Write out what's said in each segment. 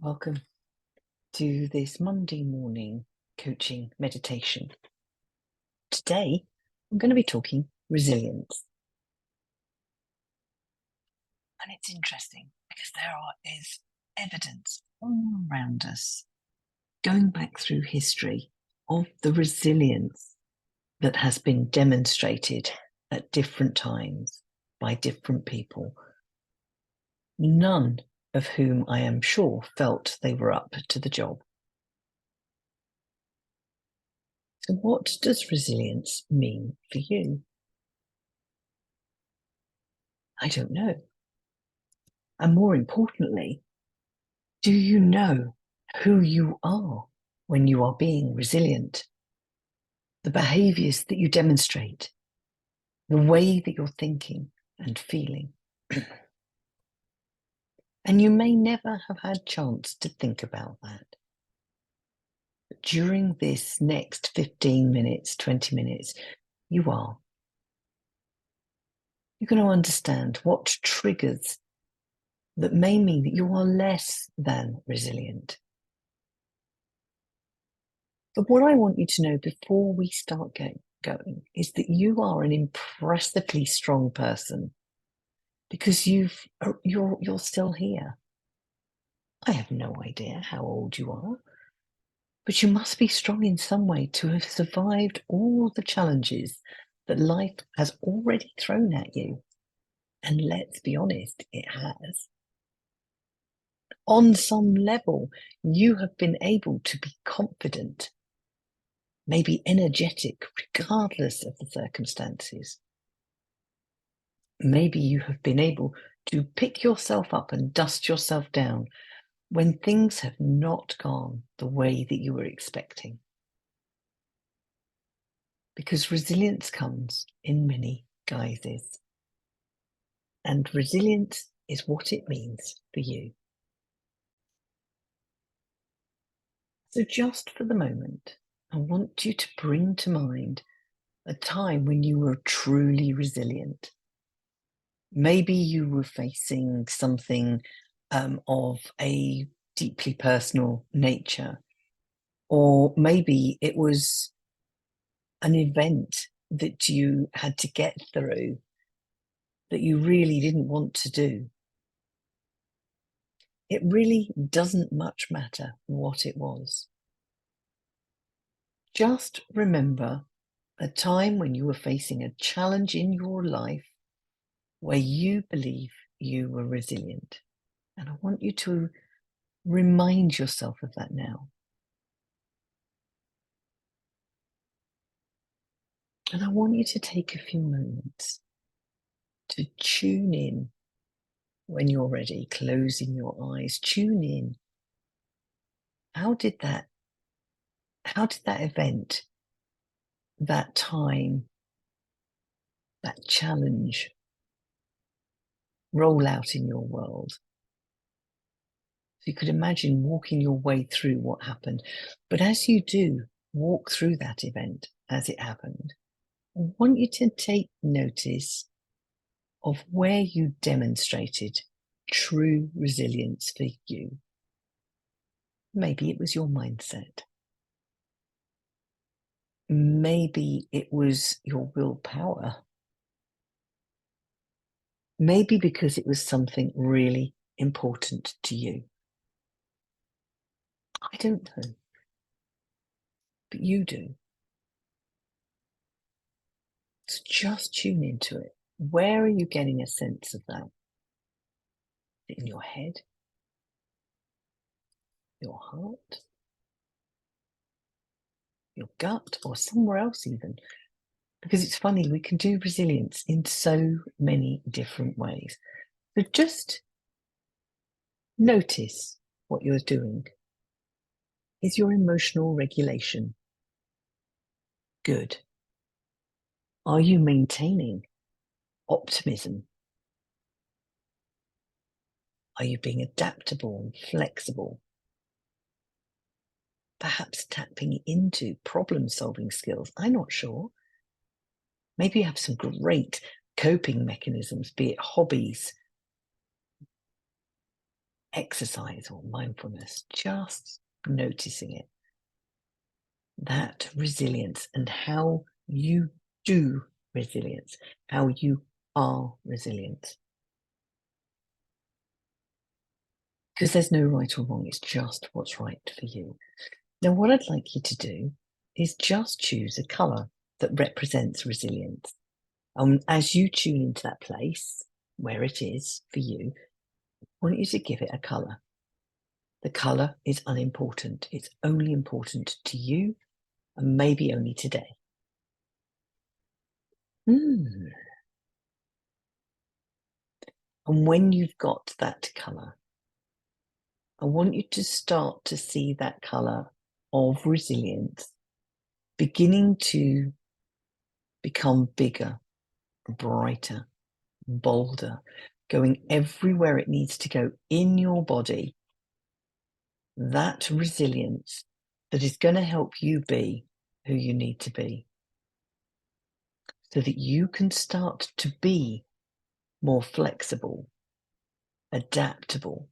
Welcome to this Monday morning coaching meditation. Today, I'm going to be talking resilience. And it's interesting because is evidence all around us, going back through history, of the resilience that has been demonstrated at different times by different people, none of whom I am sure felt they were up to the job. So what does resilience mean for you? I don't know. And more importantly, do you know who you are when you are being resilient? The behaviours that you demonstrate, the way that you're thinking and feeling. And you may never have had chance to think about that. But during this next 15 minutes, 20 minutes, you are. You're going to understand what triggers that may mean that you are less than resilient. But what I want you to know before we start going is that you are an impressively strong person because you're still here. I have no idea how old you are, but you must be strong in some way to have survived all the challenges that life has already thrown at you. And let's be honest, it has. On some level, you have been able to be confident, maybe energetic, regardless of the circumstances. Maybe you have been able to pick yourself up and dust yourself down when things have not gone the way that you were expecting. Because resilience comes in many guises. And resilience is what it means for you. So just for the moment, I want you to bring to mind a time when you were truly resilient. Maybe you were facing something of a deeply personal nature, or maybe it was an event that you had to get through that you really didn't want to do. It really doesn't much matter what it was. Just remember a time when you were facing a challenge in your life where you believe you were resilient. And I want you to remind yourself of that now. And I want you to take a few moments to tune in when you're ready, closing your eyes. Tune in. How did that event, that time, that challenge roll out in your world? So you could imagine walking your way through what happened. But as you do walk through that event as it happened, I want you to take notice of where you demonstrated true resilience for you. Maybe it was your mindset. Maybe it was your willpower. Maybe because it was something really important to you. I don't know. But you do. So just tune into it. Where are you getting a sense of that? Is it in your head? Your heart? Your gut? Or somewhere else even? Because it's funny, we can do resilience in so many different ways. So just notice what you're doing. Is your emotional regulation good? Are you maintaining optimism? Are you being adaptable and flexible? Perhaps tapping into problem-solving skills. I'm not sure. Maybe you have some great coping mechanisms, be it hobbies, exercise or mindfulness, just noticing it. That resilience and how you do resilience, how you are resilient. Because there's no right or wrong, it's just what's right for you. Now, what I'd like you to do is just choose a colour that represents resilience. As you tune into that place where it is for you, I want you to give it a colour. The colour is unimportant. It's only important to you and maybe only today. And when you've got that colour, I want you to start to see that colour of resilience beginning to become bigger, brighter, bolder, going everywhere it needs to go in your body. That resilience that is going to help you be who you need to be, so that you can start to be more flexible, adaptable,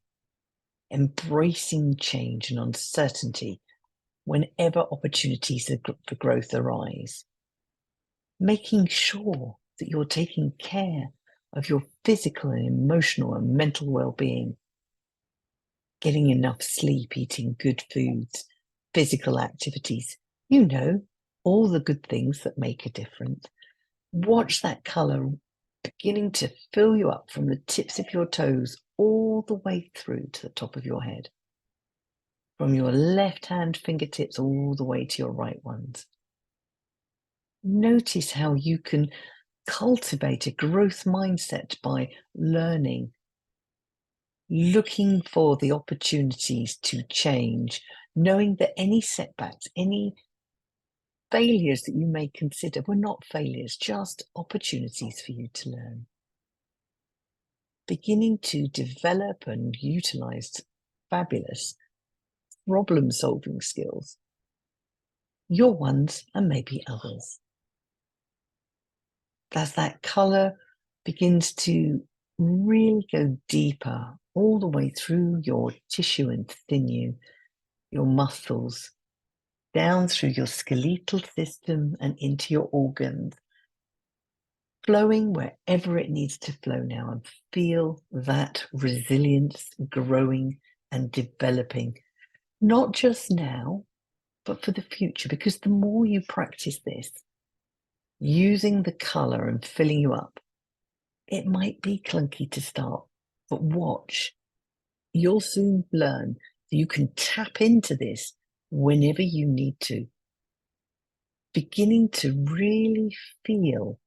embracing change and uncertainty whenever opportunities for growth arise, making sure that you're taking care of your physical and emotional and mental well-being, getting enough sleep, eating good foods, physical activities, all the good things that make a difference. Watch that colour beginning to fill you up from the tips of your toes all the way through to the top of your head, from your left hand fingertips all the way to your right ones. Notice how you can cultivate a growth mindset by learning, looking for the opportunities to change, knowing that any setbacks, any failures that you may consider were not failures, just opportunities for you to learn. Beginning to develop and utilize fabulous problem-solving skills, your ones and maybe others. As that colour begins to really go deeper, all the way through your tissue and sinew, your muscles, down through your skeletal system and into your organs, flowing wherever it needs to flow now, and feel that resilience growing and developing, not just now, but for the future. Because the more you practice this, using the colour and filling you up, it might be clunky to start, but watch. You'll soon learn that you can tap into this whenever you need to. Beginning to really feel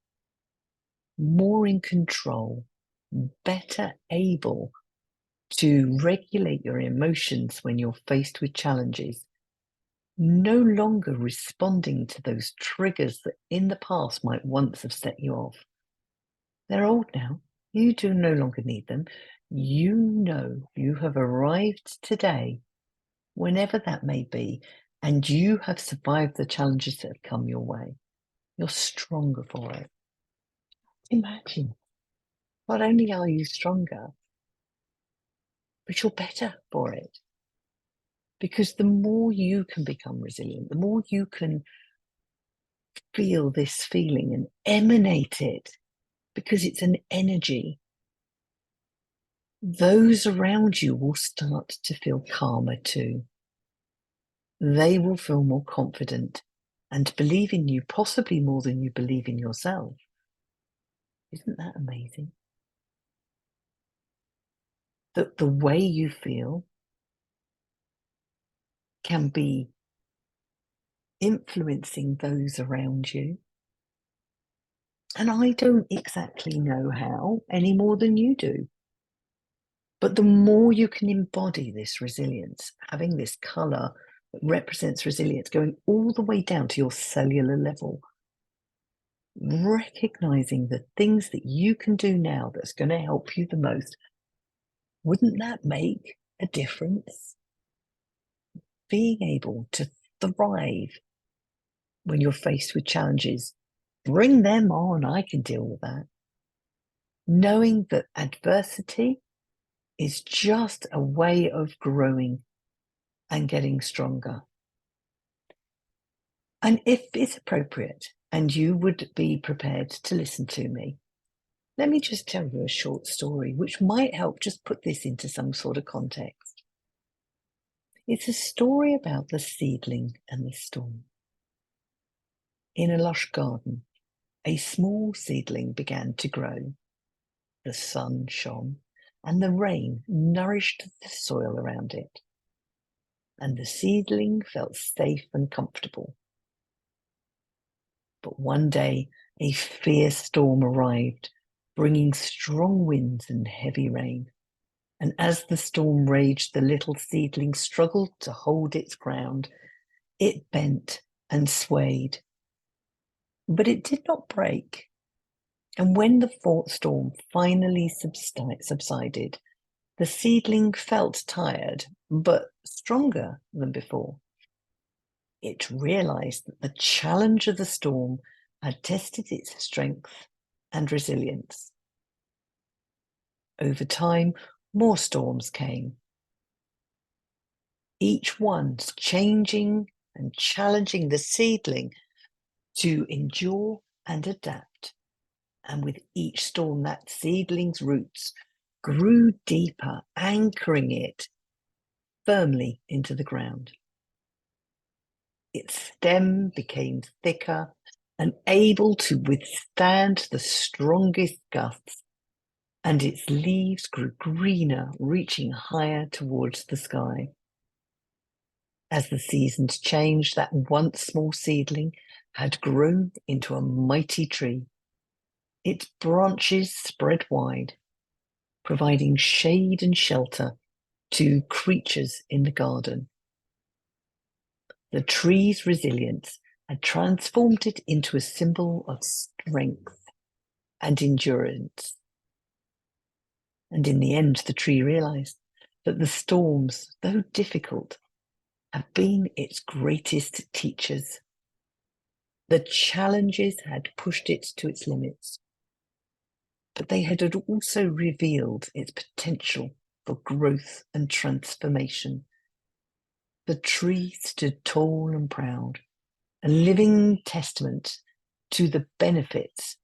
more in control, better able to regulate your emotions when you're faced with challenges, no longer responding to those triggers that in the past might once have set you off. They're old now. You do no longer need them. You know you have arrived today, whenever that may be, and you have survived the challenges that have come your way. You're stronger for it. Imagine, not only are you stronger, but you're better for it. Because the more you can become resilient, the more you can feel this feeling and emanate it, because it's an energy, those around you will start to feel calmer too. They will feel more confident and believe in you, possibly more than you believe in yourself. Isn't that amazing? That the way you feel can be influencing those around you. And I don't exactly know how any more than you do. But the more you can embody this resilience, having this colour that represents resilience, going all the way down to your cellular level, recognizing the things that you can do now that's going to help you the most, wouldn't that make a difference? Being able to thrive when you're faced with challenges, bring them on, I can deal with that. Knowing that adversity is just a way of growing and getting stronger. And if it's appropriate and you would be prepared to listen to me, let me just tell you a short story which might help just put this into some sort of context. It's a story about the seedling and the storm. In a lush garden, a small seedling began to grow. The sun shone, and the rain nourished the soil around it. And the seedling felt safe and comfortable. But one day, a fierce storm arrived, bringing strong winds and heavy rain. And as the storm raged, the little seedling struggled to hold its ground. It bent and swayed, but it did not break. And when the storm finally subsided, the seedling felt tired, but stronger than before. It realized that the challenge of the storm had tested its strength and resilience. Over time, more storms came, each one changing and challenging the seedling to endure and adapt. And with each storm, that seedling's roots grew deeper, anchoring it firmly into the ground. Its stem became thicker and able to withstand the strongest gusts, and its leaves grew greener, reaching higher towards the sky. As the seasons changed, that once small seedling had grown into a mighty tree. Its branches spread wide, providing shade and shelter to creatures in the garden. The tree's resilience had transformed it into a symbol of strength and endurance. And in the end, the tree realized that the storms, though difficult, have been its greatest teachers. The challenges had pushed it to its limits, but they had also revealed its potential for growth and transformation. The tree stood tall and proud, a living testament to the benefits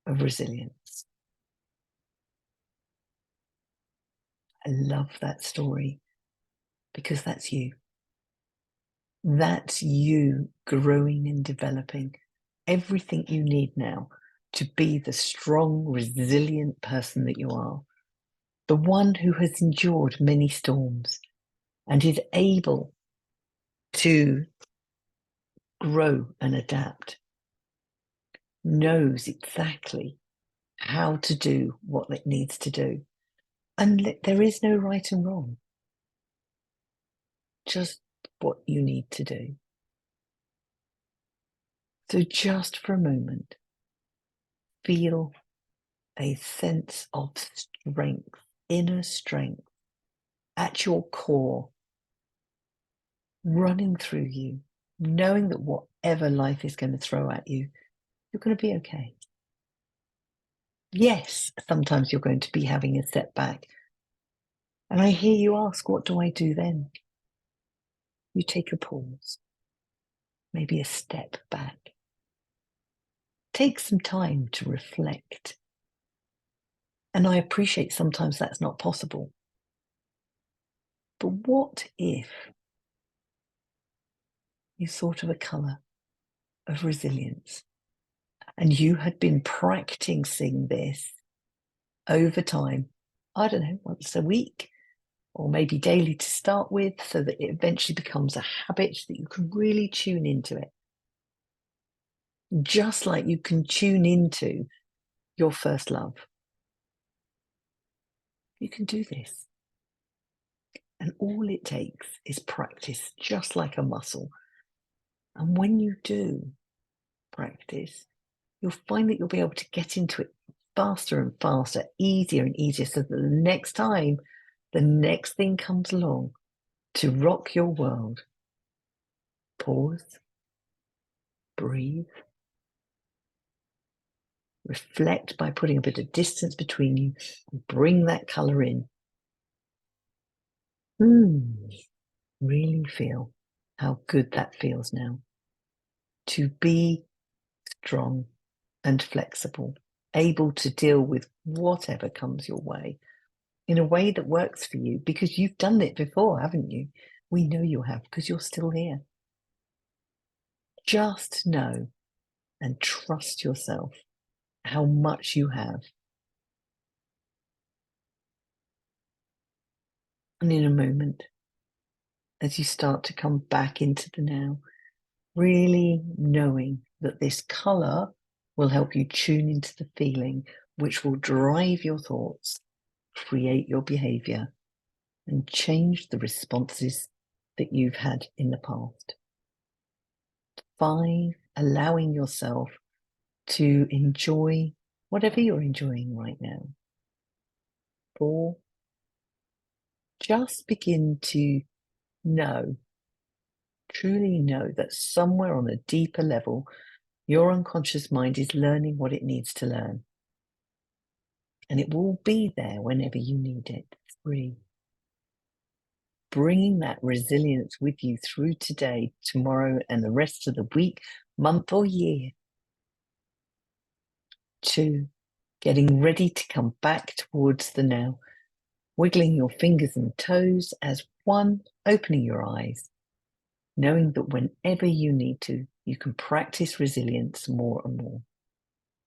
of resilience. I love that story because that's you. That's you growing and developing everything you need now to be the strong, resilient person that you are. The one who has endured many storms and is able to grow and adapt, knows exactly how to do what it needs to do. And there is no right and wrong, just what you need to do. So just for a moment, feel a sense of strength, inner strength at your core, running through you, knowing that whatever life is going to throw at you, you're going to be okay. Yes, sometimes you're going to be having a setback. And I hear you ask, what do I do then? You take a pause, maybe a step back. Take some time to reflect. And I appreciate sometimes that's not possible. But what if you thought of a colour of resilience and you had been practicing this over time, I don't know, once a week or maybe daily to start with, so that it eventually becomes a habit that you can really tune into it. Just like you can tune into your first love. You can do this. And all it takes is practice, just like a muscle. And when you do practice, you'll find that you'll be able to get into it faster and faster, easier and easier, so that the next time the next thing comes along to rock your world, pause, breathe, reflect by putting a bit of distance between you, and bring that colour in. Really feel how good that feels now. To be strong and flexible, able to deal with whatever comes your way in a way that works for you, because you've done it before, haven't you? We know you have, because you're still here. Just know and trust yourself how much you have. And in a moment, as you start to come back into the now, really knowing that this color will help you tune into the feeling, which will drive your thoughts, create your behavior, and change the responses that you've had in the past. 5, allowing yourself to enjoy whatever you're enjoying right now. 4, just begin to know, truly know that somewhere on a deeper level, your unconscious mind is learning what it needs to learn. And it will be there whenever you need it. 3, bringing that resilience with you through today, tomorrow, and the rest of the week, month, or year. 2, getting ready to come back towards the now, wiggling your fingers and toes as 1, opening your eyes, knowing that whenever you need to, you can practice resilience more and more.